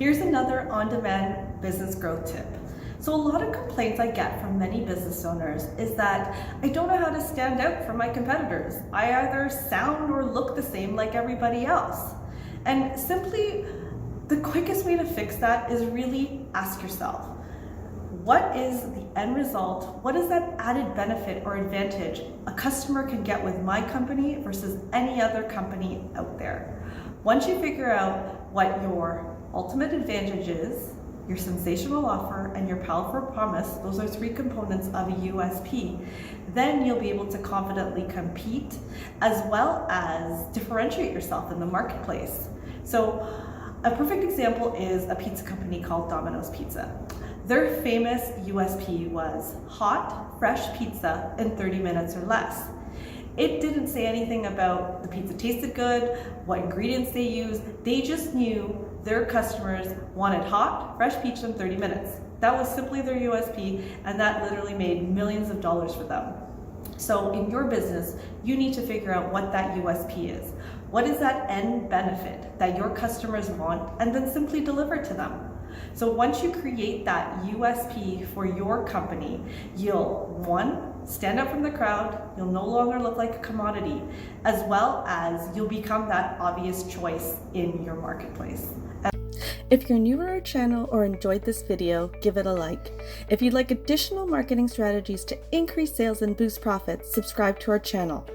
Here's another on-demand business growth tip. So a lot of complaints I get from many business owners is that I don't know how to stand out from my competitors. I either sound or look the same like everybody else. And simply, the quickest way to fix that is really ask yourself, what is the end result? What is that added benefit or advantage a customer can get with my company versus any other company out there? Once you figure out what your ultimate advantage is, your sensational offer, and your powerful promise, those are three components of a USP, then you'll be able to confidently compete as well as differentiate yourself in the marketplace. So a perfect example is a pizza company called Domino's Pizza. Their famous USP was hot, fresh pizza in 30 minutes or less. It didn't say anything about the pizza tasted good, what ingredients they used. They just knew their customers wanted hot, fresh pizza in 30 minutes. That was simply their USP, and that literally made millions of dollars for them. So in your business, you need to figure out what that USP is. What is that end benefit that your customers want, and then simply deliver to them. So once you create that USP for your company, you'll, one, stand out from the crowd, you'll no longer look like a commodity, as well as you'll become that obvious choice in your marketplace. If you're new to our channel or enjoyed this video, give it a like. If you'd like additional marketing strategies to increase sales and boost profits, subscribe to our channel.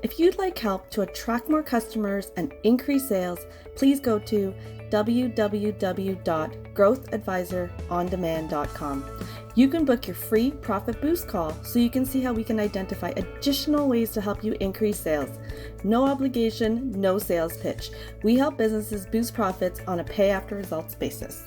If you'd like help to attract more customers and increase sales, please go to www.growthadvisorondemand.com. You can book your free profit boost call so you can see how we can identify additional ways to help you increase sales. No obligation, no sales pitch. We help businesses boost profits on a pay after results basis.